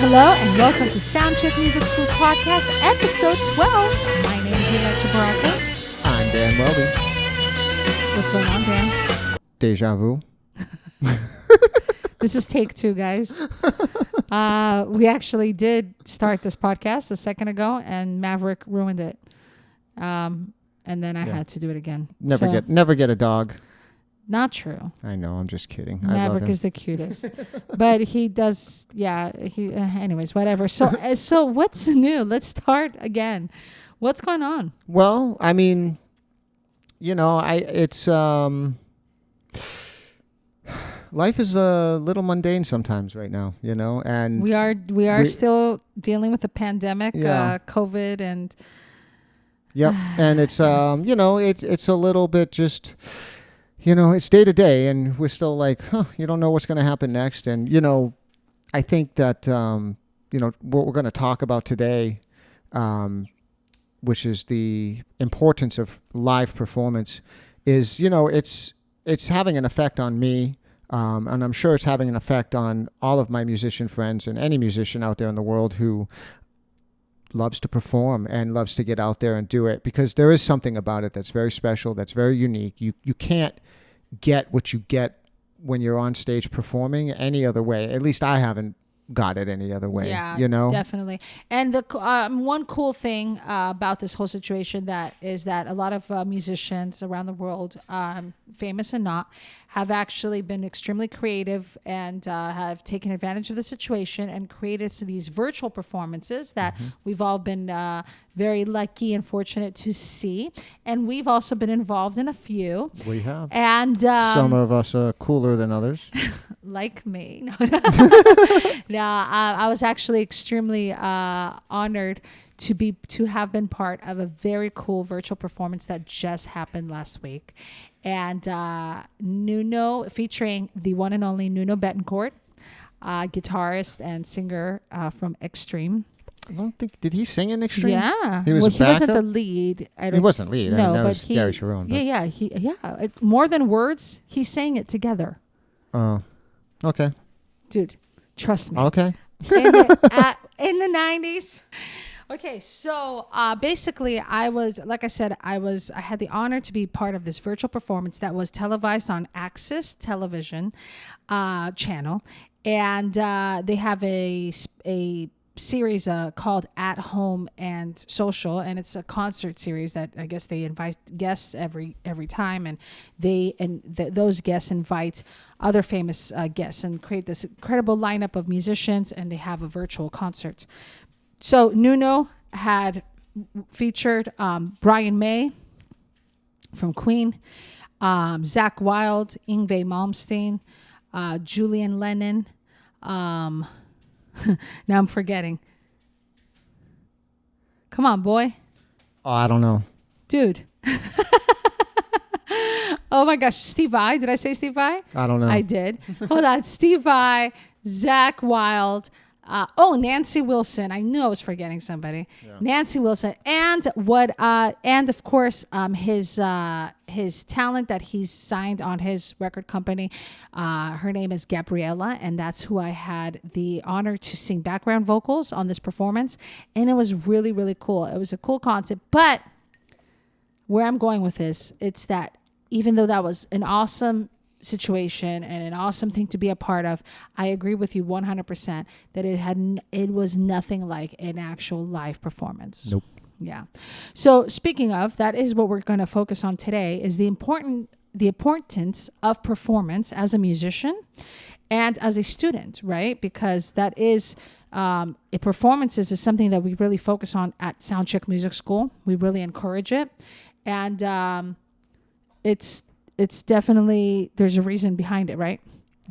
Hello and welcome to SoundCheck Music School's podcast, episode 12. My name is Electra Barakos. I'm Dan Welby. What's going on, Dan? Deja vu. This is take 2, guys. We actually did start this podcast a second ago, and Maverick ruined it. And then I had to do it again. Never get a dog. Not true. I know. I'm just kidding. Maverick is the cutest, but he does. Yeah. Anyways, whatever. So what's new? Let's start again. What's going on? Well, I mean, it's life is a little mundane sometimes right now, and we are still dealing with the pandemic, COVID, and and it's it's a little bit just. It's day to day, and we're still like, you don't know what's going to happen next. And, I think that, what we're going to talk about today, which is the importance of live performance, is, it's having an effect on me. And I'm sure it's having an effect on all of my musician friends and any musician out there in the world who loves to perform and loves to get out there and do it, because there is something about it that's very special, that's very unique. You can't get what you get when you're on stage performing any other way. At least I haven't got it any other way. Yeah, definitely. And the one cool thing about this whole situation is that a lot of musicians around the world, famous and not, have actually been extremely creative and have taken advantage of the situation and created these virtual performances that we've all been very lucky and fortunate to see. And we've also been involved in a few. We have. And some of us are cooler than others. Like me. No, I was actually extremely honored to have been part of a very cool virtual performance that just happened last week. And Nuno, featuring the one and only Nuno Betancourt, guitarist and singer from Extreme. I don't think, did he sing in Extreme? Yeah. He wasn't the lead. He wasn't lead. No, that but was Gary Sharon. Yeah. More than words, he sang it together. Okay. Dude, trust me. Okay. in the 90s. Okay, so basically I had the honor to be part of this virtual performance that was televised on Access Television channel, and they have a series called At Home and Social, and it's a concert series that I guess they invite guests every time, and those guests invite other famous guests and create this incredible lineup of musicians, and they have a virtual concert. So Nuno had featured Brian May from Queen, Zakk Wylde, Yngwie Malmsteen, Julian Lennon. Now I'm forgetting. Come on, boy. Oh, I don't know. Dude. Oh my gosh. Steve Vai. Did I say Steve Vai? I don't know. I did. Hold on. Steve Vai, Zakk Wylde. Nancy Wilson. I knew I was forgetting somebody. Yeah. Nancy Wilson, and of course, his talent that he's signed on his record company. Her name is Gabriella, and that's who I had the honor to sing background vocals on this performance, and it was really, really cool. It was a cool concept, but where I'm going with this, it's that even though that was an awesome situation and an awesome thing to be a part of, I agree with you 100% that it was nothing like an actual live performance. Nope. Yeah. So speaking of, that is what we're going to focus on today, is the importance of performance as a musician and as a student, right? Because that is performances is something that we really focus on at SoundCheck Music School. We really encourage it, and it's definitely, there's a reason behind it, right?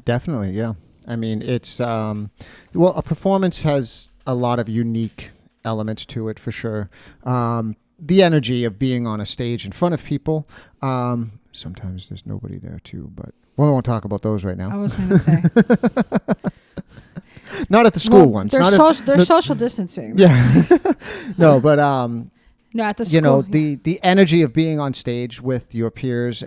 Definitely, yeah. I mean, it's, a performance has a lot of unique elements to it, for sure. The energy of being on a stage in front of people. Sometimes there's nobody there too, but we won't talk about those right now. I was going to say. Not at the school ones. They're social distancing. Yeah. No, but No, at the you know, school. the energy of being on stage with your peers,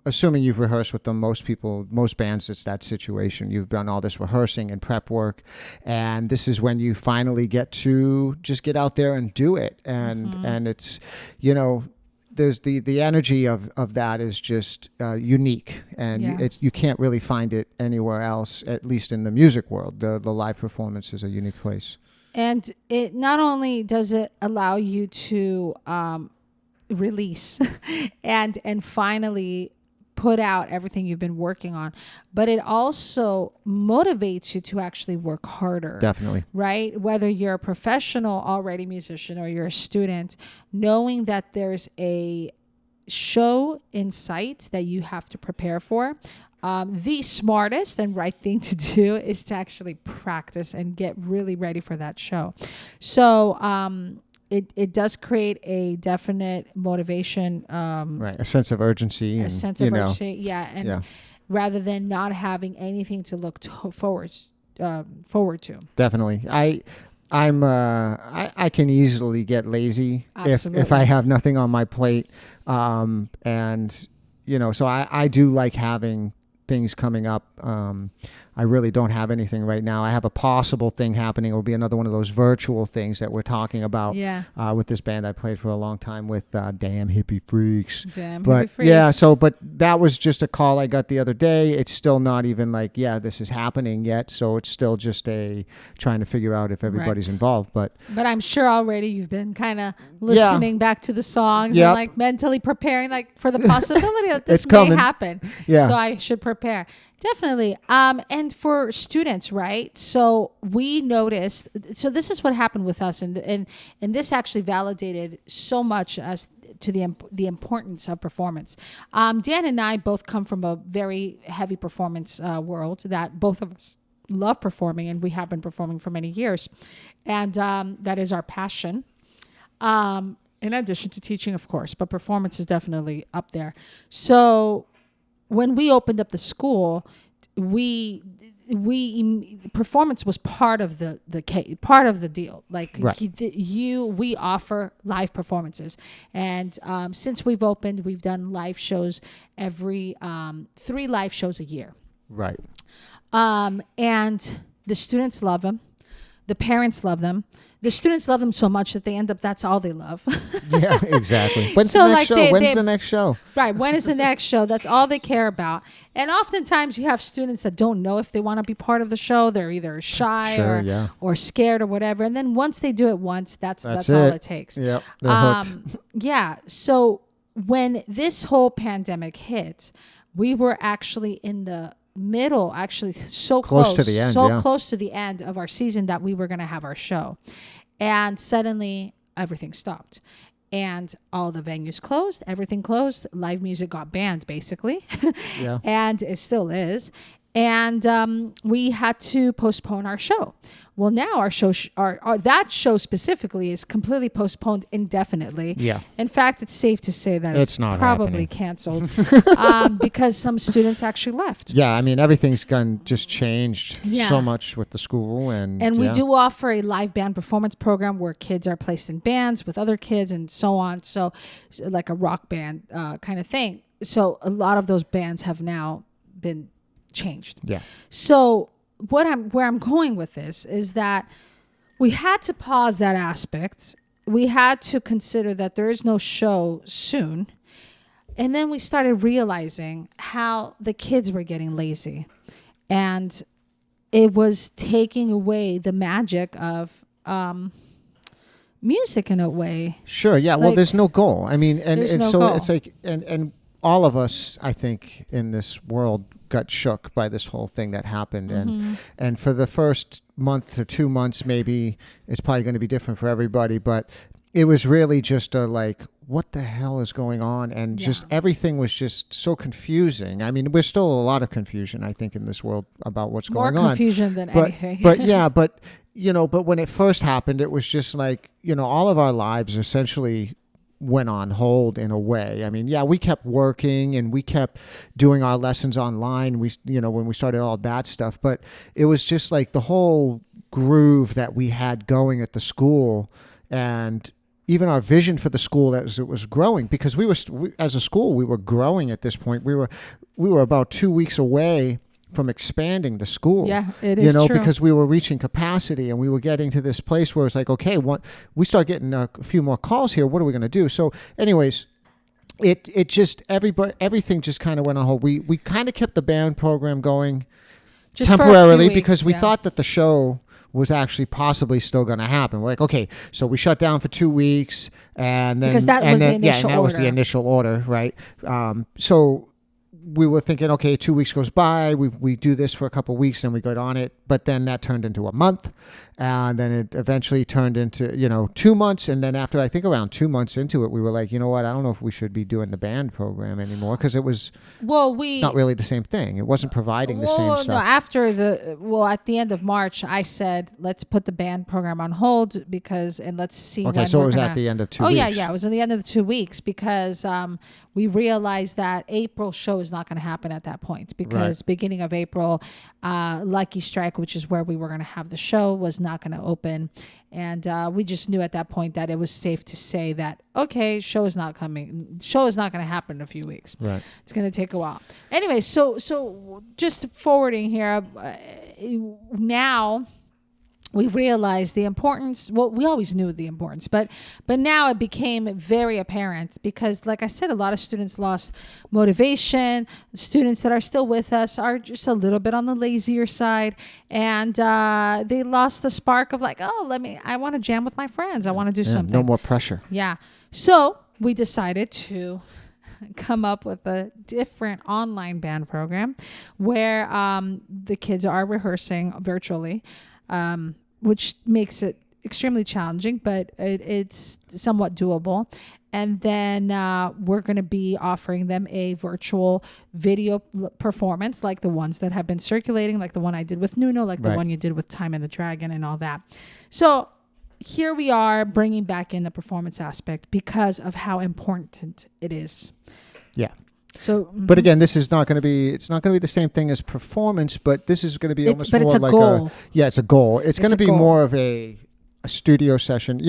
assuming you've rehearsed with them. Most bands, it's that situation. You've done all this rehearsing and prep work, and this is when you finally get to just get out there and do it. And it's, you know, there's the energy of that is just unique, and you can't really find it anywhere else, at least in the music world. The live performance is a unique place. And it not only does it allow you to release and finally put out everything you've been working on, but it also motivates you to actually work harder. Definitely. Right? Whether you're a professional already musician or you're a student, knowing that there's a show in sight that you have to prepare for. The smartest and right thing to do is to actually practice and get really ready for that show. So it does create a definite motivation. Right, a sense of urgency. A sense of urgency, yeah. And rather than not having anything to look forward to. Definitely. I can easily get lazy if I have nothing on my plate. And, you know, so I do like having things coming up. I really don't have anything right now. I have a possible thing happening. It will be another one of those virtual things that we're talking about with this band I played for a long time with, Damn Hippie Freaks. Hippie Freaks. Yeah, but that was just a call I got the other day. It's still not even like, this is happening yet. So it's still just trying to figure out if everybody's involved. But I'm sure already you've been kind of listening back to the songs and like mentally preparing like for the possibility that this may happen. Yeah. So I should prepare. Definitely. And for students, right? So we noticed, so this is what happened with us. And this actually validated so much as to the importance of performance. Dan and I both come from a very heavy performance world that both of us love performing, and we have been performing for many years. And that is our passion. In addition to teaching, of course, but performance is definitely up there. So when we opened up the school, we performance was part of the deal. Like we offer live performances, and since we've opened, we've done live shows every 3 live shows a year. Right. And the students love them. The parents love them. The students love them so much that they end up, that's all they love. Yeah, exactly. When's the next show? When's the next show? Right. When is the next show? That's all they care about. And oftentimes you have students that don't know if they want to be part of the show. They're either shy or scared or whatever. And then once they do it once, that's all it takes. Yep. They're hooked. Yeah. So when this whole pandemic hit, we were actually in the middle, actually so close to the end, close to the end of our season that we were going to have our show, and suddenly everything stopped and all the venues closed, everything closed, live music got banned basically. And it still is. And we had to postpone our show. Well, now our show, that show specifically is completely postponed indefinitely. Yeah. In fact, it's safe to say that it's not probably canceled because some students actually left. Yeah, I mean, everything's just changed so much with the school. And we do offer a live band performance program where kids are placed in bands with other kids and so on. So like a rock band kind of thing. So a lot of those bands have now been changed. Yeah. So where I'm going with this is that we had to pause that aspect. We had to consider that there is no show soon. And then we started realizing how the kids were getting lazy. And it was taking away the magic of music in a way. Sure, yeah. Well, there's no goal. I mean, and so goal. It's like, and all of us, I think, in this world got shook by this whole thing that happened. And for the first month to 2 months, maybe it's probably going to be different for everybody, but it was really just what the hell is going on? And just everything was just so confusing. I mean, there's still a lot of confusion, I think, in this world about what's going on. More confusion than anything. But when it first happened, it was just like, all of our lives essentially went on hold in a way. I mean, we kept working and we kept doing our lessons online. When we started all that stuff, but it was just like the whole groove that we had going at the school, and even our vision for the school as it was growing, because as a school, we were growing at this point. We were about 2 weeks away from expanding the school. Yeah, it is true. Because we were reaching capacity and we were getting to this place where it's like, okay, we start getting a few more calls here. What are we going to do? So anyways, it just, everything just kind of went on hold. We kind of kept the band program going Just for a few temporarily weeks, because we yeah. thought that the show was actually possibly still going to happen. We're like, okay, so we shut down for 2 weeks, and then Because that was the initial that was the order. initial order, right? So we were thinking, okay, 2 weeks goes by, we do this for a couple of weeks, and we got on it, but then that turned into a month, and then it eventually turned into 2 months, and then after I think around 2 months into it, we were like, you know what? I don't know if we should be doing the band program anymore because it was not really the same thing. It wasn't providing the same stuff. No, at the end of March, I said, let's put the band program on hold and let's see. Okay, when so we're it was gonna, at the end of 2 weeks. Yeah. It was at the end of the 2 weeks because we realized that April show is not going to happen at that point because beginning of April, Lucky Strike, which is where we were going to have the show, was not going to open. And we just knew at that point that it was safe to say that, okay, show is not coming. Show is not going to happen in a few weeks. Right. It's going to take a while. Anyway, so just forwarding here, now we realize the importance. Well, we always knew the importance, but now it became very apparent because, like I said, a lot of students lost motivation. Students that are still with us are just a little bit on the lazier side, and they lost the spark of like, I want to jam with my friends. I want to do something. No more pressure. Yeah. So we decided to come up with a different online band program where the kids are rehearsing virtually. Which makes it extremely challenging, but it's somewhat doable. And then we're going to be offering them a virtual video performance like the ones that have been circulating, like the one I did with Nuno, like the one you did with Time and the Dragon and all that. So here we are bringing back in the performance aspect because of how important it is. Yeah. So, but again, this is not going to be. It's not going to be the same thing as performance, but this is going to be almost more it's a like goal. it's a goal. It's going to be goal. more of a studio session,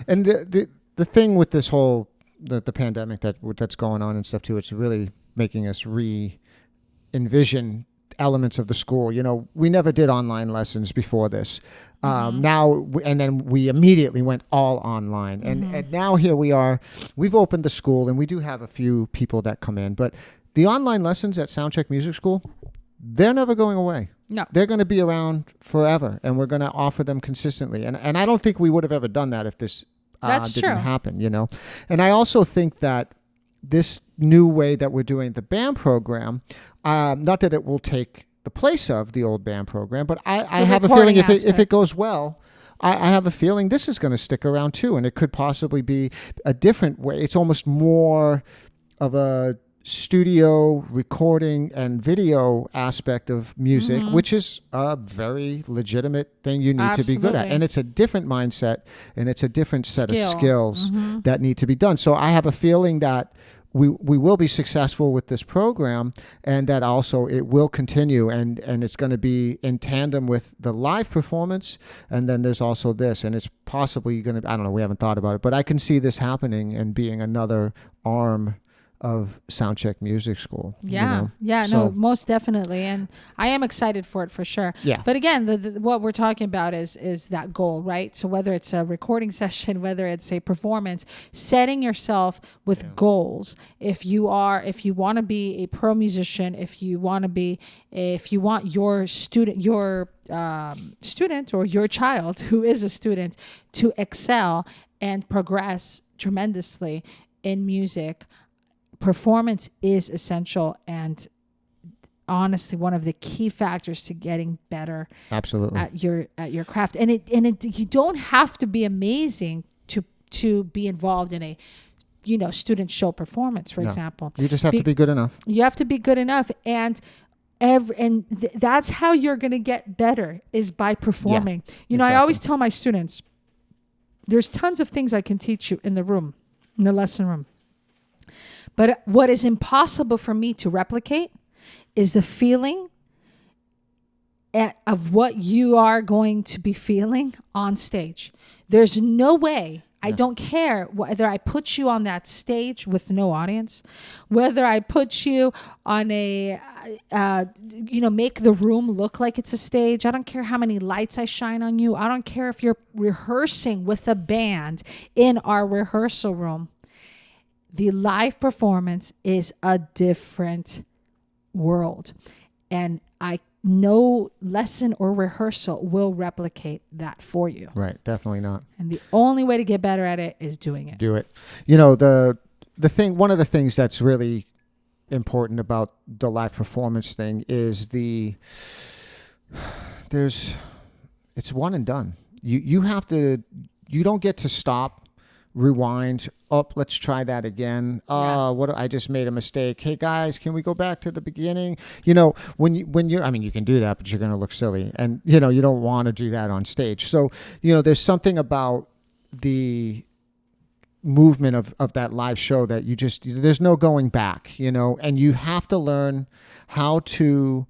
And the thing with this whole the pandemic that's going on and stuff too, it's really making us envision elements of the school. We never did online lessons before this. Now, and then we immediately went all online. And now here we are. We've opened the school, and we do have a few people that come in. But the online lessons at SoundCheck Music School, they're never going away. No. They're going to be around forever, and we're going to offer them consistently. And I don't think we would have ever done that if this didn't happen, And I also think that this new way that we're doing the band program, not that it will take the place of the old band program, but I have a feeling if it goes well, I have a feeling this is going to stick around too, and it could possibly be a different way. It's almost more of a studio recording and video aspect of music, which is a very legitimate thing you need to be good at. And it's a different mindset, and it's a different set of skills that need to be done. So I have a feeling that we will be successful with this program, and that also it will continue, and it's going to be in tandem with the live performance. And then there's also this, and it's possibly going to, I don't know, we haven't thought about it, but I can see this happening and being another arm of SoundCheck Music School. No, most definitely, and I am excited for it for sure. Yeah. But again, what we're talking about is that goal, right? So whether it's a recording session, whether it's a performance, setting yourself with goals. If you want to be a pro musician, if you want your student, or your child who is a student to excel and progress tremendously in music, performance is essential and honestly one of the key factors to getting better. Absolutely. at your craft. And you don't have to be amazing to be involved in a student show performance, for example. You just have to be good enough. You have to be good enough, and that's how you're going to get better, is by performing. Exactly. I always tell my students, there's tons of things I can teach you in the lesson room. But what is impossible for me to replicate is the feeling of what you are going to be feeling on stage. There's no way I don't care whether I put you on that stage with no audience, whether I put you on a, make the room look like it's a stage. I don't care how many lights I shine on you. I don't care if you're rehearsing with a band in our rehearsal room. The live performance is a different world. And no lesson or rehearsal will replicate that for you. Right. Definitely not. And the only way to get better at it is doing it. Do it. One of the things that's really important about the live performance thing is it's one and done. You don't get to stop, rewind, let's try that again. I just made a mistake. Hey guys, can we go back to the beginning? When you can do that, but you're going to look silly, and you don't want to do that on stage. So there's something about the movement of that live show that there's no going back, and you have to learn how to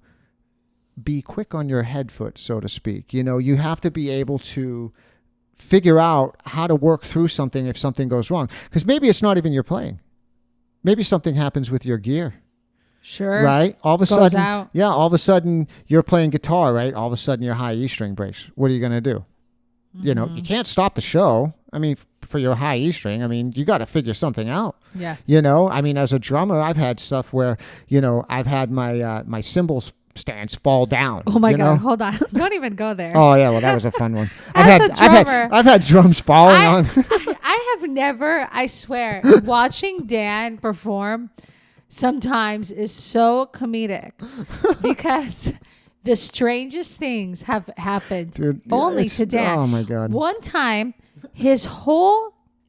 be quick on your head foot, so to speak. You have to be able to figure out how to work through something if something goes wrong. Because maybe it's not even your playing. Maybe something happens with your gear. Sure. Right? All of a Goes sudden, out. Yeah, all of a sudden you're playing guitar, right? All of a sudden your high E string breaks. What are you going to do? Mm-hmm. You can't stop the show. I mean, for your high E string, you got to figure something out. Yeah. As a drummer, I've had stuff where, I've had my cymbals stands fall down. Oh my God! Hold on! Don't even go there. Oh yeah, well that was a fun one. As a drummer, I've had drums falling on. I have never. I swear, watching Dan perform sometimes is so comedic because the strangest things have happened to Dan. Oh my God! One time,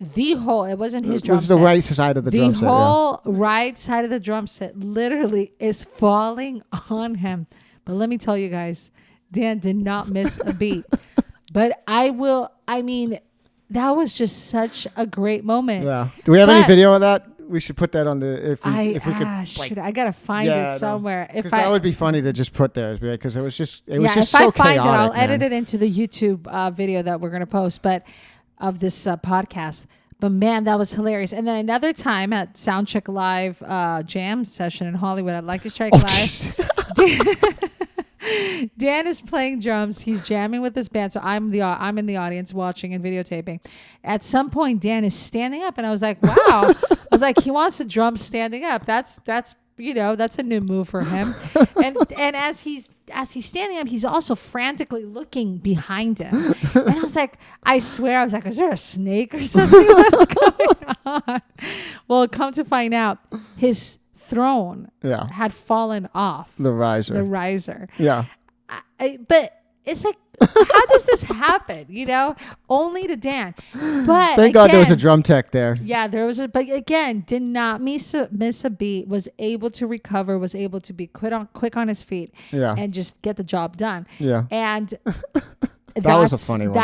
it wasn't his drum set. It was the right side of the drum set. The whole right side of the drum set literally is falling on him. But let me tell you guys, Dan did not miss a beat. But that was just such a great moment. Yeah. Do we have any video of that? We should put that on the, if we could. I gotta find it somewhere. Because that would be funny to just put there, because it was just so chaotic. If I find it, I'll edit it into the YouTube video that we're gonna post. But of this podcast. But man, that was hilarious. And then another time at SoundCheck Live jam session in Hollywood, I'd like to strike live. Dan is playing drums. He's jamming with this band. So I'm in the audience watching and videotaping. At some point, Dan is standing up, and I was like, wow. I was like, he wants to drum standing up. That's a new move for him. And as he's standing up, he's also frantically looking behind him. And I was like, is there a snake or something? What's going on? Well, come to find out, his throne had fallen off. The riser. Yeah. But it's like, how does this happen? Only to Dan. But thank God there was a drum tech there. Yeah, there was but again, did not miss a beat. Was able to recover. Was able to be quick on his feet. Yeah. And just get the job done. Yeah. And that was a funny one.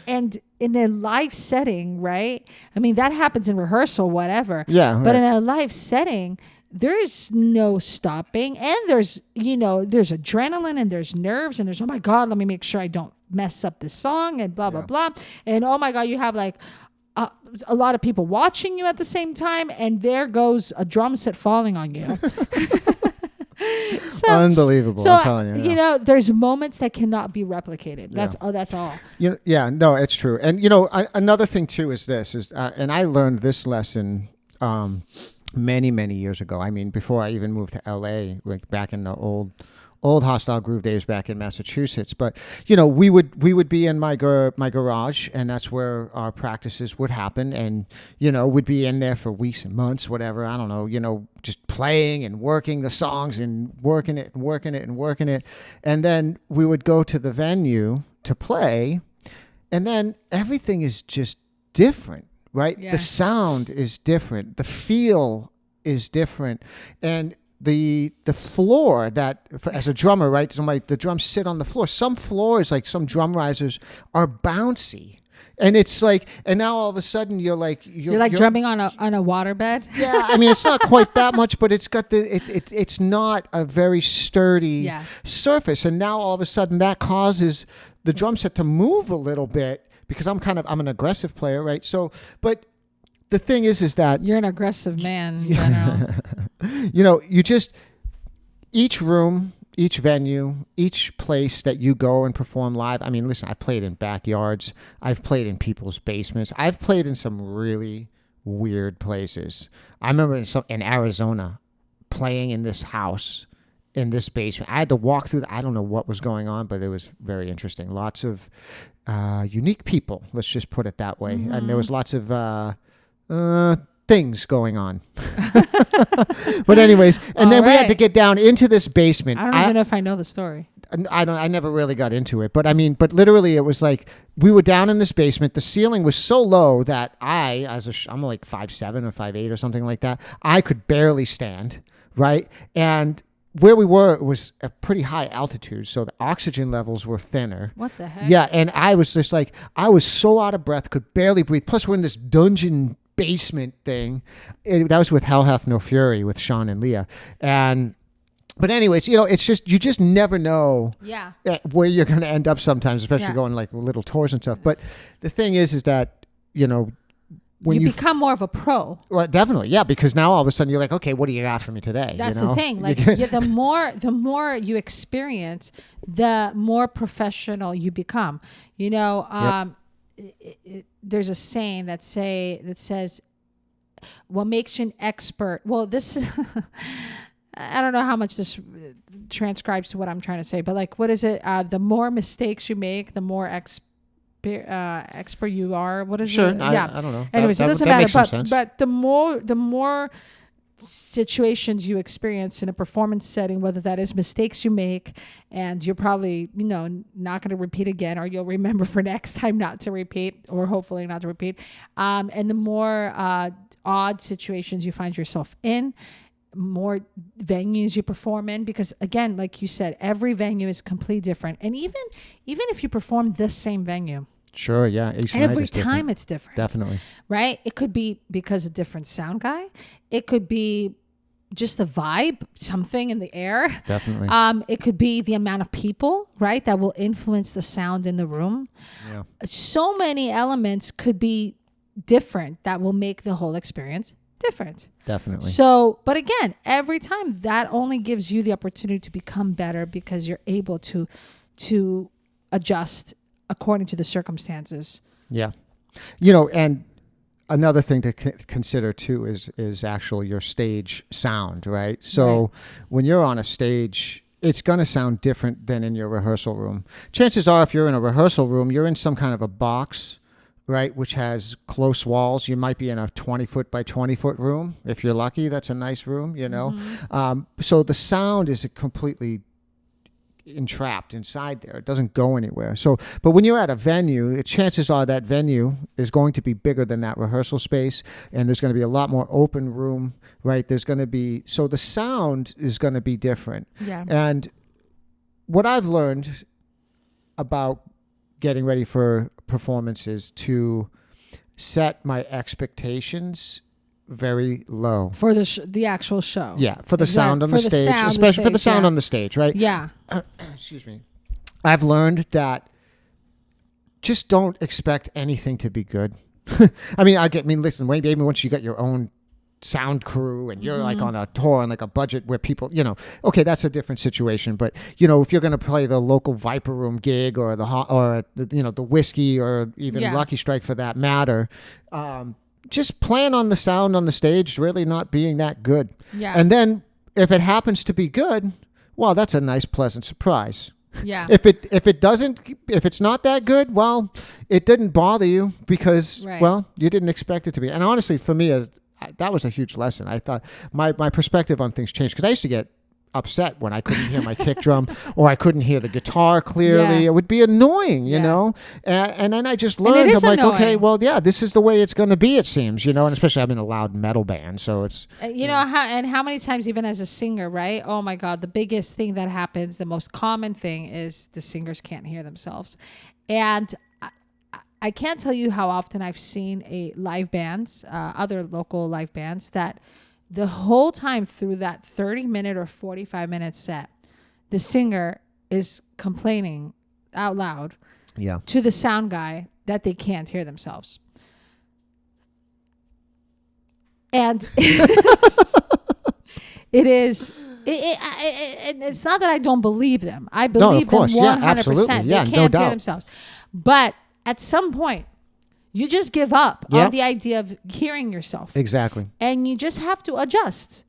And in a live setting, right? That happens in rehearsal, whatever. Yeah. But in a live setting, there's no stopping, and there's adrenaline, and there's nerves, and there's, oh my God, let me make sure I don't mess up this song, and blah, blah, blah. And oh my God, you have like a lot of people watching you at the same time, and there goes a drum set falling on you. Unbelievable. I'm telling you. There's moments that cannot be replicated. That's all. No, it's true. And another thing too is this and I learned this lesson many, many years ago. Before I even moved to LA, like back in the old Hostile Groove days back in Massachusetts. But we would be in my garage, and that's where our practices would happen. And we'd be in there for weeks and months, whatever. I don't know. Just playing and working the songs and working it. And then we would go to the venue to play, and then everything is just different. Right? Yeah. The sound is different. The feel is different. And the floor that, as a drummer, right? So the drums sit on the floor. Some floors, like some drum risers, are bouncy. And it's like, and now all of a sudden you're You're drumming on a waterbed. Yeah, I mean, it's not quite that much, but it's got it's not a very sturdy surface. And now all of a sudden that causes the drum set to move a little bit because I'm an aggressive player, right? So, but the thing is that you're an aggressive man in general. Each room, each venue, each place that you go and perform live. I mean, listen, I've played in backyards. I've played in people's basements. I've played in some really weird places. I remember in Arizona playing in this house, in this basement. I had to walk through. I don't know what was going on, but it was very interesting. Lots of unique people. Let's just put it that way. And there was lots of things going on. But anyways, and then we had to get down into this basement. I don't even know if I know the story. I never really got into it, but but literally it was like we were down in this basement. The ceiling was so low that I'm like 5'7" or 5'8" or something like that. I could barely stand, right? And where we were was a pretty high altitude, so the oxygen levels were thinner. What the heck? Yeah, and I was just like, I was so out of breath, could barely breathe. Plus we're in this dungeon basement thing. That was with Hell Hath No Fury with Sean and Leah. But anyways, it's just, you just never know where you're going to end up sometimes, especially going like little tours and stuff. But the thing is that, when you become more of a pro. Well, definitely. Yeah. Because now all of a sudden you're like, okay, what do you got for me today? That's the thing. Like the more you experience, the more professional you become, there's a saying that says, what makes you an expert? Well, this, I don't know how much this transcribes to what I'm trying to say, but like, what is it? The more mistakes you make, the more expert you are. What is it? Yeah, I don't know. Anyways, it doesn't matter. But the more situations you experience in a performance setting, whether that is mistakes you make and you're probably not going to repeat again, or you'll remember for next time not to repeat, or hopefully not to repeat, and the more odd situations you find yourself in, more venues you perform in, because again, like you said, every venue is completely different. And even if you perform this same venue, sure, yeah, every time it's different. Definitely. Right? It could be because a different sound guy. It could be just the vibe, something in the air. Definitely. It could be the amount of people, right, that will influence the sound in the room. Yeah. So many elements could be different that will make the whole experience different. Definitely. So, but again, every time that only gives you the opportunity to become better, because you're able to adjust according to the circumstances. Yeah. And another thing to consider too is actually your stage sound, right? So when you're on a stage, it's going to sound different than in your rehearsal room. Chances are, if you're in a rehearsal room, you're in some kind of a box, right, which has close walls. You might be in a 20-foot by 20-foot room. If you're lucky, that's a nice room, Mm-hmm. So the sound is completely entrapped inside there. It doesn't go anywhere. So, but when you're at a venue, chances are that venue is going to be bigger than that rehearsal space, and there's going to be a lot more open room, right? So the sound is going to be different. Yeah. And what I've learned about getting ready for performances to set my expectations very low for the actual show. Yeah, for the sound on the stage, especially for the sound on the stage, right? Yeah. Excuse me. I've learned that just don't expect anything to be good. I mean, listen, maybe once you got your own sound crew and you're like on a tour on like a budget where people, okay, that's a different situation. But if you're going to play the local Viper Room gig or the Whiskey or even Lucky Strike for that matter, just plan on the sound on the stage really not being that good. Yeah. And then if it happens to be good, well, that's a nice pleasant surprise. Yeah. If it's not that good, well, it didn't bother you because well, you didn't expect it to be. And honestly, for me, that was a huge lesson. I thought my perspective on things changed, because I used to get upset when I couldn't hear my kick drum or I couldn't hear the guitar clearly. It would be annoying, you know? And then I just learned, I'm like, okay, well, yeah, this is the way it's going to be, it seems, and especially I'm in a loud metal band. So it's, how many times, even as a singer, right? Oh my God, the biggest thing that happens, the most common thing is the singers can't hear themselves. And I can't tell you how often I've seen live bands, other local live bands, that the whole time through that 30-minute or 45-minute set, the singer is complaining out loud to the sound guy that they can't hear themselves. And it's not that I don't believe them. I believe them 100%. They can't hear themselves. But at some point, you just give up on the idea of hearing yourself. Exactly. And you just have to adjust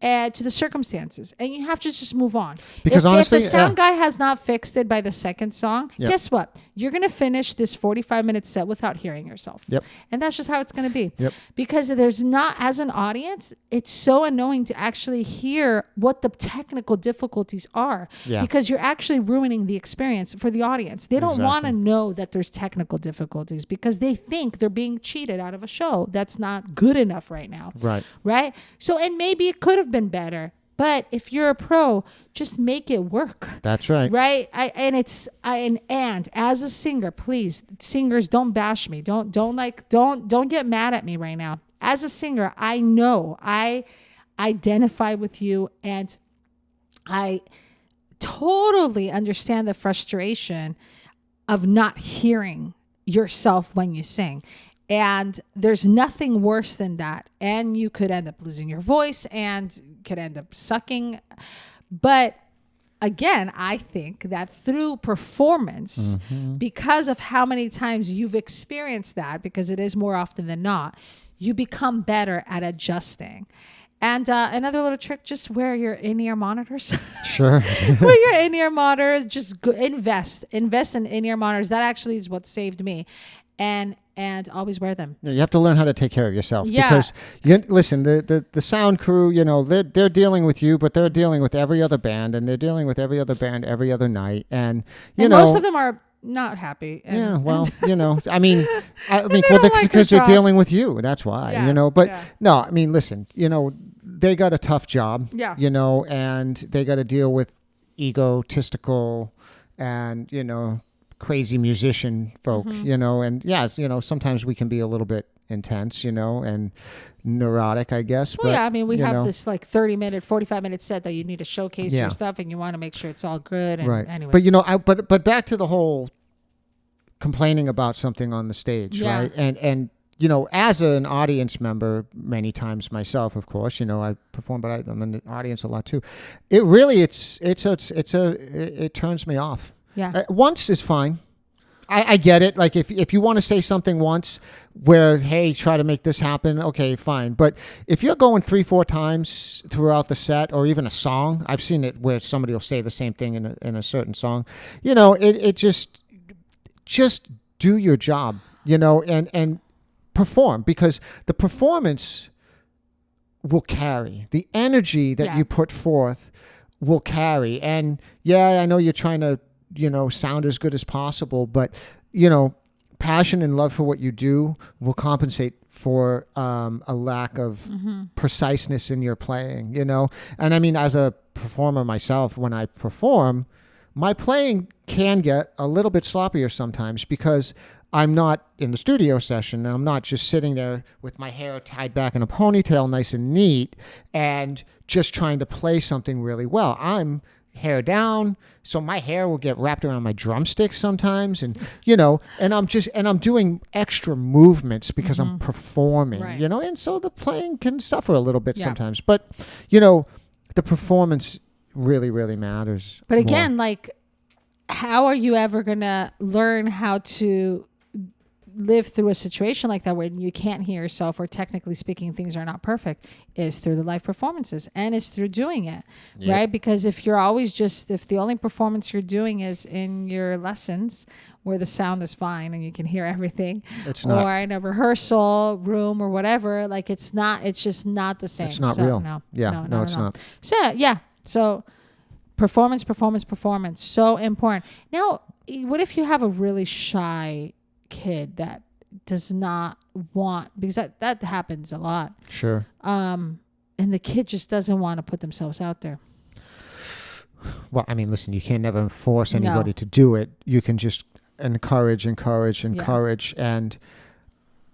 to the circumstances, and you have to just move on. Because honestly, if the sound guy has not fixed it by the second song, guess what? You're going to finish this 45-minute set without hearing yourself. And that's just how it's going to be. Because there's not, as an audience, it's so annoying to actually hear what the technical difficulties are. Because you're actually ruining the experience for the audience. They don't want to know that there's technical difficulties because they think they're being cheated out of a show that's not good enough right now. Right? So, and maybe it could have been better, but if you're a pro, just make it work. That's right. Right? And as a singer, please, singers, don't bash me. Don't get mad at me right now. As a singer, I know I identify with you, and I totally understand the frustration of not hearing yourself when you sing. And there's nothing worse than that. And you could end up losing your voice and could end up sucking. But again, I think that through performance, because of how many times you've experienced that, because it is more often than not, you become better at adjusting. And another little trick, just wear your in-ear monitors. Sure. Wear your in-ear monitors. Just invest in in-ear monitors. That actually is what saved me. And always wear them. You have to learn how to take care of yourself. Because listen, the sound crew, they're dealing with you, but they're dealing with every other band, and they're dealing with every other band every other night, and most of them are not happy. I mean, because they're dealing with you. That's why, But no, I mean, listen, they got a tough job. And they got to deal with egotistical and crazy musician folk, and sometimes we can be a little bit intense, and neurotic, I guess. Well, I mean, we have this like 30-minute, 45-minute set that you need to showcase your stuff, and you want to make sure it's all good. And right. Anyways. But but back to the whole complaining about something on the stage, right? And as an audience member, many times myself, of course, I perform, but I'm in the audience a lot too. It really, it turns me off. Once is fine. I get it. Like if you want to say something once where, hey, try to make this happen, okay, fine. But if you're going 3-4 times throughout the set, or even a song, I've seen it where somebody will say the same thing in a certain song, it just do your job, and perform, because the performance will carry. The energy that you put forth will carry. And I know you're trying to sound as good as possible, but passion and love for what you do will compensate for a lack of preciseness in your playing, and I mean, as a performer myself, when I perform, my playing can get a little bit sloppier sometimes, because I'm not in the studio session, and I'm not just sitting there with my hair tied back in a ponytail, nice and neat, and just trying to play something really well. I'm hair down, so my hair will get wrapped around my drumsticks sometimes, and I'm doing extra movements because I'm performing, and so the playing can suffer a little bit sometimes, but the performance really, really matters. But again, how are you ever gonna learn how to live through a situation like that when you can't hear yourself, or technically speaking things are not perfect? Is through the live performances, and it's through doing it, right? Because if you're always if the only performance you're doing is in your lessons where the sound is fine and you can hear everything, or in a rehearsal room or whatever, it's just not the same. It's not real. No, it's not. So performance, so important. Now, what if you have a really shy kid that does not want, because that happens a lot. Sure. And the kid just doesn't want to put themselves out there. Well, I mean, listen, you can never force anybody to do it. You can just courage and courage and Yeah. courage. And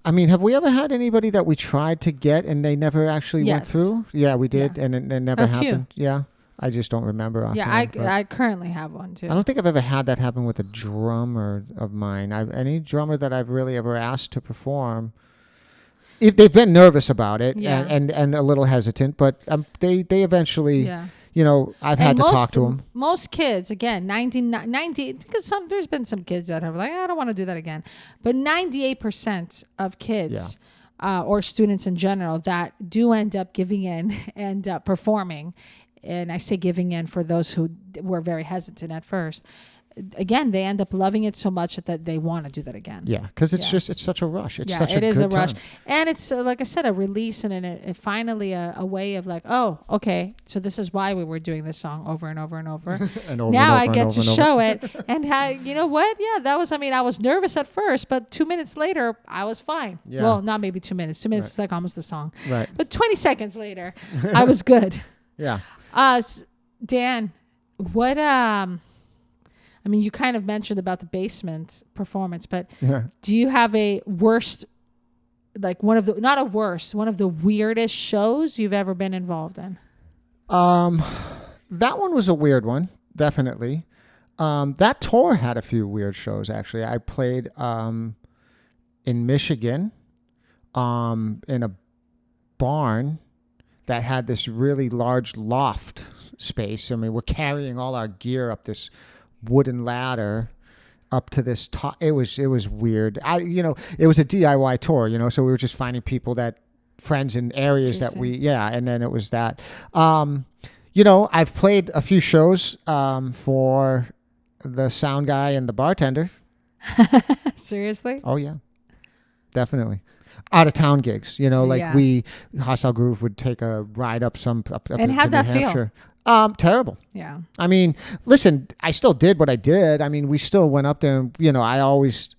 I mean, have we ever had anybody that we tried to get and they never actually went Yes. through? Yeah, we did, Yeah. and it never A few. happened. Yeah, I just don't remember. Yeah, offhand, but I currently have one too. I don't think I've ever had that happen with a drummer of mine. Any drummer that I've really ever asked to perform, if they've been nervous about it Yeah. and a little hesitant, but they eventually, Yeah. you know, I've had to talk to them. Most kids, again, 90, because there's been some kids that have like, I don't want to do that again. But 98% of kids or students in general that do end up giving in and performing, and I say giving in for those who were very hesitant at first, again, they end up loving it so much that they want to do that again. Yeah, because it's Yeah. just, it's such a rush. It's Yeah, such it a is good a rush. time. And it's, like I said, a release and it finally a way of like, oh, okay, so this is why we were doing this song over and over and over. And over Now and I over get and to over and show it. And you know what? Yeah, that was, I mean, I was nervous at first, but 2 minutes later, I was fine. Yeah. Well, not maybe 2 minutes. 2 minutes Right. is like almost the song. Right. But 20 seconds later, I was good. Yeah. Dan, what, I mean, you kind of mentioned about the basement performance, but Yeah. do you have a worst, like one of the weirdest shows you've ever been involved in? That one was a weird one, definitely. That tour had a few weird shows, actually. I played in Michigan in a barn that had this really large loft space. I mean, we're carrying all our gear up this wooden ladder up to this top. It was weird. It was a DIY tour, so we were just finding people friends in areas that and then it was that. I've played a few shows for the sound guy and the bartender. Seriously? Oh yeah, definitely. Out of town gigs, Hostile Groove would take a ride up And to how'd New that Hampshire. Terrible. Yeah. I mean, listen, I still did what I did. I mean, we still went up there and, I always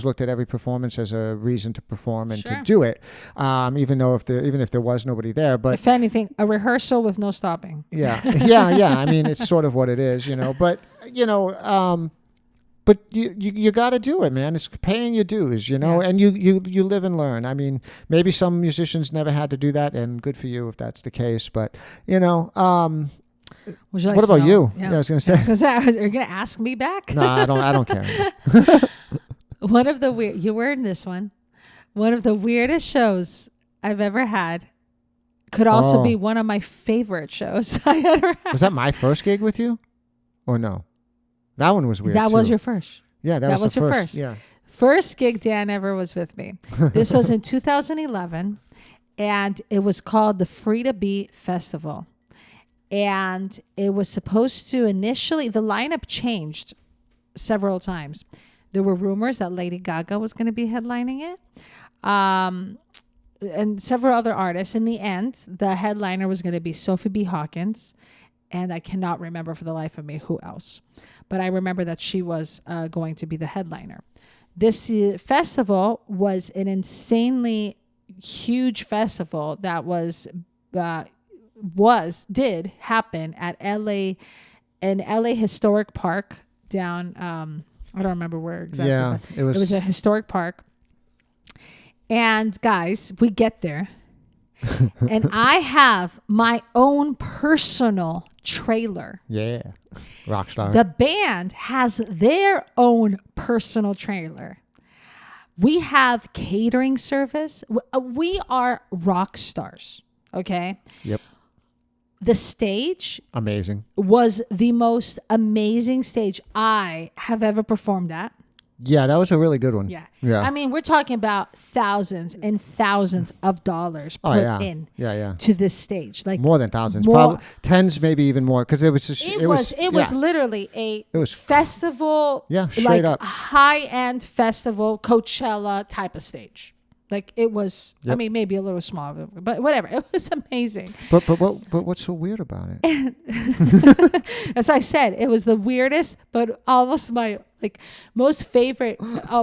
looked at every performance as a reason to perform and to do it. Even if there was nobody there, but if anything, a rehearsal with no stopping. yeah. I mean, it's sort of what it is, but you got to do it, man. It's paying your dues, and you live and learn. I mean, maybe some musicians never had to do that, and good for you if that's the case. But Would you like what to about know? you? Yeah. I was going to say. Are you going to ask me back? No, I don't care. One of the you were in this one. One of the weirdest shows I've ever had. Could also be one of my favorite shows I ever had. Was that my first gig with you, or no? That one was weird. That was your first. Yeah, that was your first. first. Yeah. First gig Dan ever was with me. This was in 2011, and it was called the Free to Be Festival. And it was supposed to initially, the lineup changed several times. There were rumors that Lady Gaga was going to be headlining it. And several other artists. In the end, the headliner was going to be Sophie B. Hawkins. And I cannot remember for the life of me who else. But I remember that she was going to be the headliner. This festival was an insanely huge festival that did happen at an LA historic park down, I don't remember where exactly. Yeah, it was a historic park. And guys, we get there. And I have my own personal trailer. Yeah. Rockstar. The band has their own personal trailer. We have catering service. We are rock stars. Okay. Yep. The stage Amazing. was the most amazing stage I have ever performed at. Yeah, that was a really good one. Yeah. Yeah. I mean, we're talking about thousands and thousands of dollars put in to this stage. Like more than thousands. more- Probably tens, maybe even more. Because it was just, It was literally a festival, straight like up. high-end festival, Coachella type of stage. Like it was, I Yep. mean, maybe a little smaller, but whatever. It was amazing. But what's so weird about it? As I said, it was the weirdest, but almost my most favorite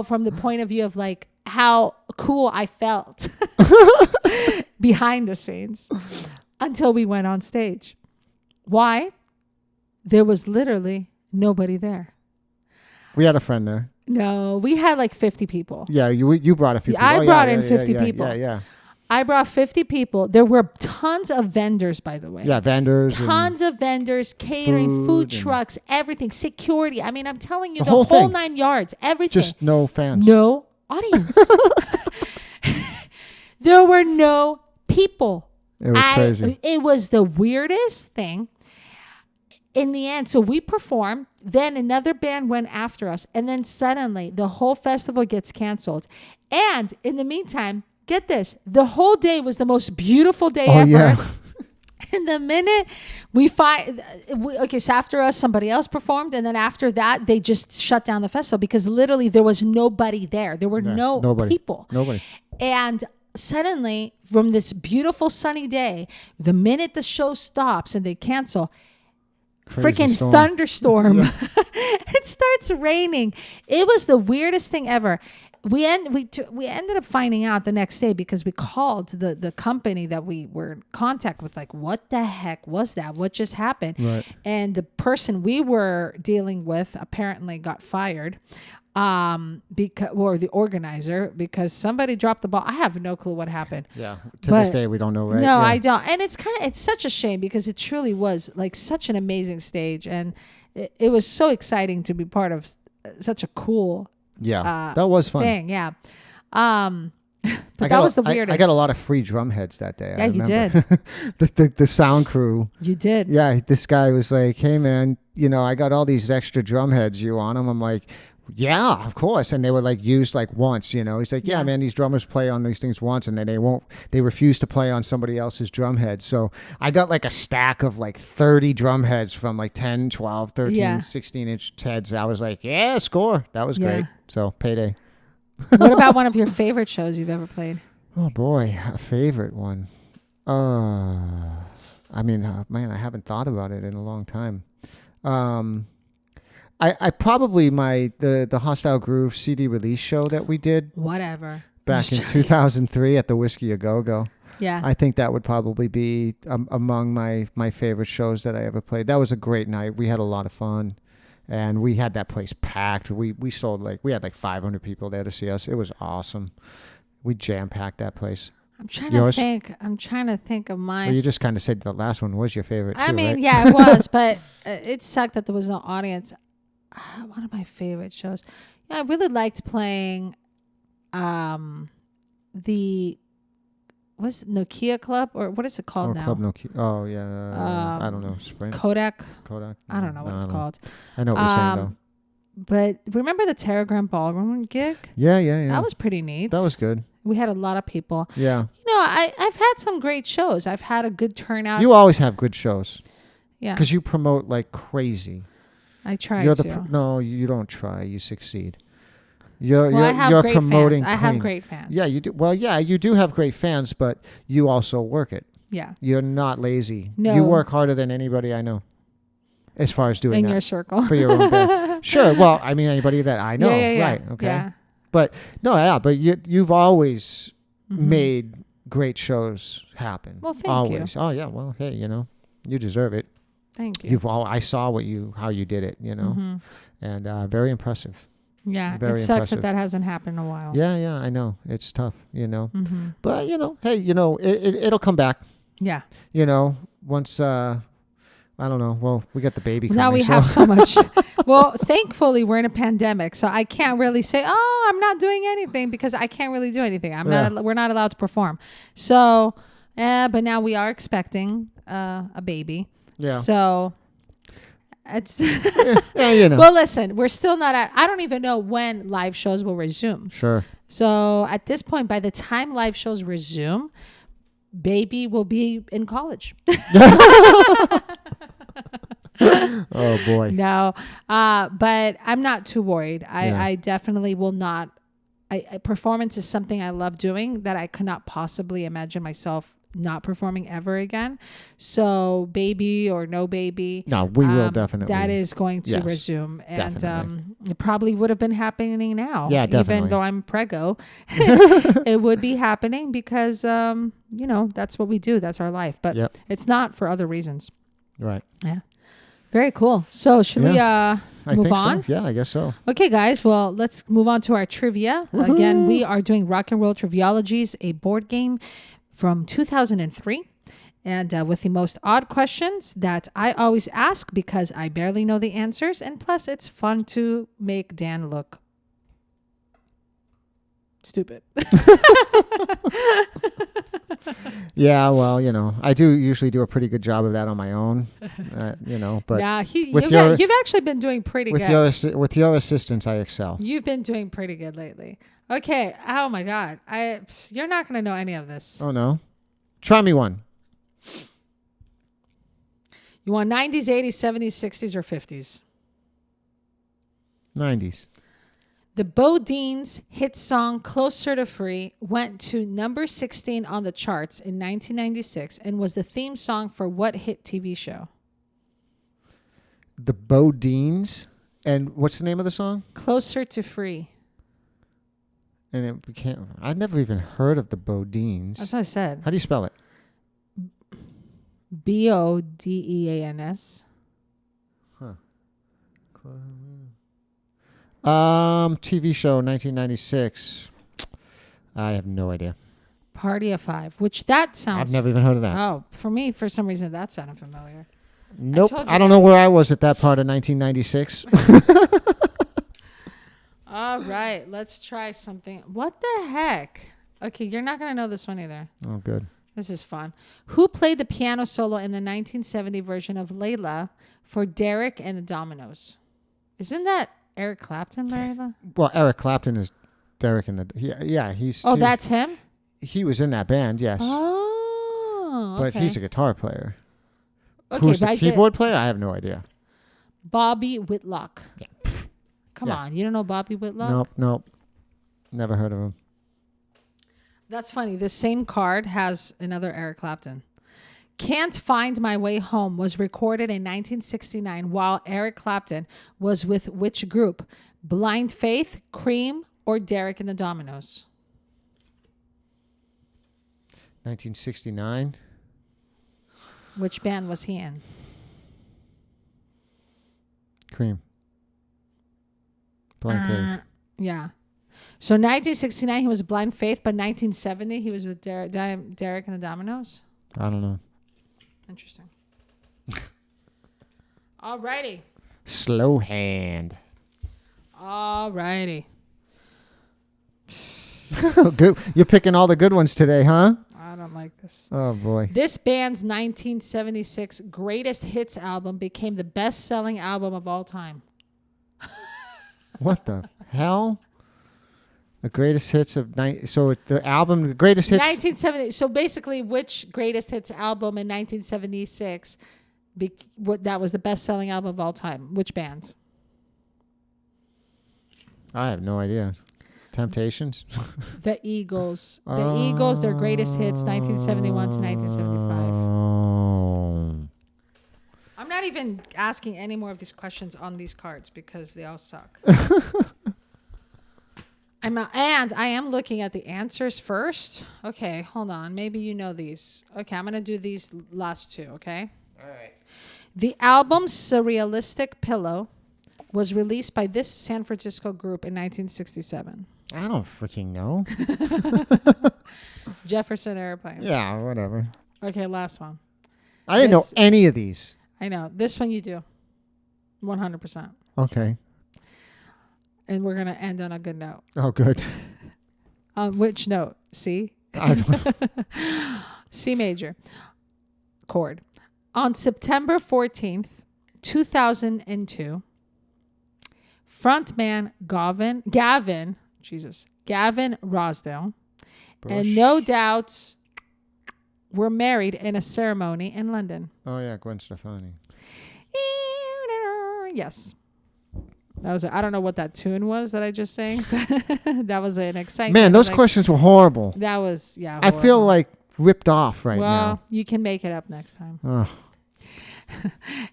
from the point of view of like how cool I felt behind the scenes until we went on stage. Why? There was literally nobody there. We had a friend there. No, we had like 50 people. Yeah, you brought a few people. I brought in 50 people. Yeah. I brought 50 people. There were tons of vendors, by the way. Yeah, vendors. Tons of vendors, catering, food trucks, everything, security. I mean, I'm telling you, the whole thing. 9 yards, everything. Just no fans. No audience. There were no people. It was crazy. It was the weirdest thing. In the end, so we performed. Then another band went after us. And then suddenly the whole festival gets canceled. And in the meantime, get this, the whole day was the most beautiful day ever. Yeah. And the minute so after us, somebody else performed. And then after that, they just shut down the festival because literally there was nobody there. There were nobody. People. Nobody. And suddenly, from this beautiful sunny day, the minute the show stops and they cancel, freaking thunderstorm. It starts raining. It was the weirdest thing ever. We ended up finding out the next day because we called the company that we were in contact with, like, what the heck was that? What just happened? Right. And the person we were dealing with apparently got fired. Or the organizer, because somebody dropped the ball. I have no clue what happened. Yeah. This day we don't know, right? No, yeah. I don't. And it's such a shame because it truly was like such an amazing stage. And it was so exciting to be part of such a cool that was fun. thing. Yeah. But that was the weirdest. I got a lot of free drum heads that day. Yeah, you did. the sound crew. You did. Yeah, this guy was like, "Hey man, I got all these extra drum heads. You want them?" I'm like, "Yeah, of course." And they were like used like once. He's like, "Yeah, man, these drummers play on these things once, and then they refuse to play on somebody else's drum heads." So I got like a stack of like 30 drum heads from like 10, 12, 13, 16-inch heads. I was like, "Yeah, score." That was great. So payday. What about one of your favorite shows you've ever played? Oh boy, a favorite one. Man, I haven't thought about it in a long time. I probably the Hostile Groove CD release show that we did. Whatever. Back in 2003 at the Whiskey A Go-Go. Yeah. I think that would probably be among my favorite shows that I ever played. That was a great night. We had a lot of fun. And we had that place packed. We sold we had like 500 people there to see us. It was awesome. We jam-packed that place. I'm trying to think of mine. Well, you just kind of said the last one was your favorite too, right? Yeah, it was, but it sucked that there was no audience. One of my favorite shows. Yeah, I really liked playing what's Nokia Club, or what is it called now? Club Nokia. Oh yeah. I don't know. Sprint. Kodak. I don't know what it's called. I know what you're saying though. But remember the Terragram Ballroom gig? Yeah. That was pretty neat. That was good. We had a lot of people. Yeah. I've had some great shows. I've had a good turnout. You always have good shows. Yeah. Because you promote like crazy. I try to. No, you don't try. You succeed. I have you're great promoting. fans. I have great fans. Yeah, you do. Well, yeah, you do have great fans, but you also work it. Yeah. You're not lazy. No. You work harder than anybody I know. As far as doing in that. your circle. For your own band. Sure. Well, I mean anybody that I know. Yeah. Right. Okay. Yeah. But but you've always made great shows happen. Well, thank you. Oh yeah. Well, hey, you deserve it. Thank you. I saw how you did it, and very impressive. Yeah, very it sucks impressive. that hasn't happened in a while. Yeah, I know it's tough, But hey, it'll come back. Yeah. Once I don't know. Well, we got the baby coming. Now we have so much. Well, thankfully we're in a pandemic, so I can't really say, "Oh, I'm not doing anything," because I can't really do anything. We're not allowed to perform. So, but now we are expecting a baby. Yeah. So it's yeah. Well, listen, we're still not I don't even know when live shows will resume. Sure. So at this point, by the time live shows resume, baby will be in college. Oh boy. No, but I'm not too worried. I definitely will not. Performance is something I love doing that I could not possibly imagine myself not performing ever again. So baby or no baby. No, we will definitely. That is going to resume. And it probably would have been happening now. Yeah, definitely. Even though I'm preggo, it would be happening because, that's what we do. That's our life. But it's not for other reasons. Right. Yeah. Very cool. So should we I move think on? So. Yeah, I guess so. Okay, guys. Well, let's move on to our trivia. Woohoo! Again, we are doing Rock and Roll Triviologies, a board game from 2003. And with the most odd questions that I always ask because I barely know the answers. And plus, it's fun to make Dan look stupid. Yeah, well, I do usually do a pretty good job of that on my own, but Nah, with you've actually been doing pretty with good. with your assistance, I excel. You've been doing pretty good lately. Okay. Oh my God. You're not going to know any of this. Oh no, try me one. You want 90s, 80s, 70s, 60s, or 50s? 90s. The Bodines hit song Closer to Free went to number 16 on the charts in 1996 and was the theme song for what hit TV show? The Bodines. And what's the name of the song? Closer to Free. And it became, I'd never even heard of the Bodines. That's what I said. How do you spell it? Bodeans. Huh. TV show 1996. I have no idea. Party of Five, which that sounds... I've never even heard of that. Oh, for me, for some reason, that sounded familiar. Nope. I don't know where I was at that part of 1996. All right, let's try something. What the heck? Okay, you're not going to know this one either. Oh, good. This is fun. Who played the piano solo in the 1970 version of Layla for Derek and the Dominoes? Isn't that Eric Clapton, Layla? Well, Eric Clapton is Derek in the... he's... Oh, that's him? He was in that band, yes. Oh, okay. But he's a guitar player. Okay, Who's the keyboard player? I have no idea. Bobby Whitlock. Yeah. Come on, you don't know Bobby Whitlock? Nope. Never heard of him. That's funny. This same card has another Eric Clapton. Can't Find My Way Home was recorded in 1969 while Eric Clapton was with which group? Blind Faith, Cream, or Derek and the Dominoes? 1969. Which band was he in? Cream. Blind Faith. Yeah. So 1969 he was Blind Faith, but 1970 he was with Derek and the Dominoes? I don't know. Interesting. Alrighty. Slow hand. Alrighty. Good. You're picking all the good ones today, huh? I don't like this. Oh, boy. This band's 1976 greatest hits album became the best-selling album of all time. What the hell? The greatest hits of... So the album, the greatest hits... 1970. So basically, which greatest hits album in 1976 that was the best-selling album of all time? Which bands? I have no idea. Temptations? The Eagles. The Eagles, their greatest hits, 1971 to 1975. Oh. I'm not even asking any more of these questions on these cards because they all suck. I am looking at the answers first. Okay, hold on. Maybe you know these. Okay, I'm going to do these last two, okay? All right. The album Surrealistic Pillow was released by this San Francisco group in 1967. I don't freaking know. Jefferson Airplane. Yeah, whatever. Okay, last one. I didn't know any of these. I know. This one you do. 100%. Okay. And we're going to end on a good note. Oh, good. On which note? C? I don't. C major chord. On September 14th, 2002, frontman Gavin Rosdale and No Doubts were married in a ceremony in London. Oh, yeah, Gwen Stefani. Yes. That was I don't know what that tune was that I just sang. That was an exciting. Man, those questions were horrible. That was, yeah. Horrible. I feel like ripped off right now. Well, you can make it up next time. Oh.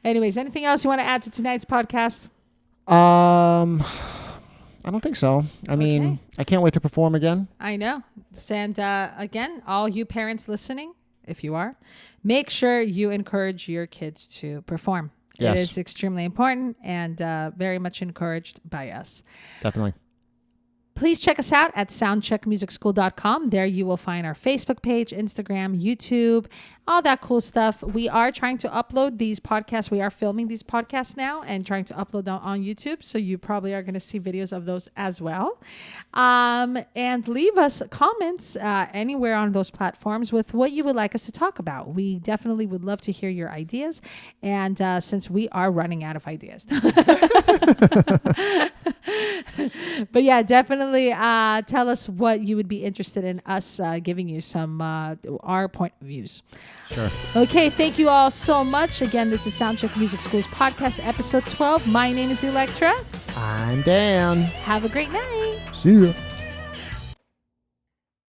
Anyways, anything else you want to add to tonight's podcast? I don't think so. I mean, I can't wait to perform again. I know. And again, all you parents listening, if you are, make sure you encourage your kids to perform. Yes. It is extremely important and very much encouraged by us. Definitely. Please check us out at soundcheckmusicschool.com. There you will find our Facebook page, Instagram, YouTube, all that cool stuff. We are trying to upload these podcasts. We are filming these podcasts now and trying to upload them on YouTube. So you probably are going to see videos of those as well. And leave us comments anywhere on those platforms with what you would like us to talk about. We definitely would love to hear your ideas. And since we are running out of ideas. But yeah, definitely tell us what you would be interested in us giving you some our point of views. Sure. Okay, thank you all so much. Again, this is SoundCheck Music School's podcast, episode 12. My name is Electra. I'm Dan. Have a great night. See ya.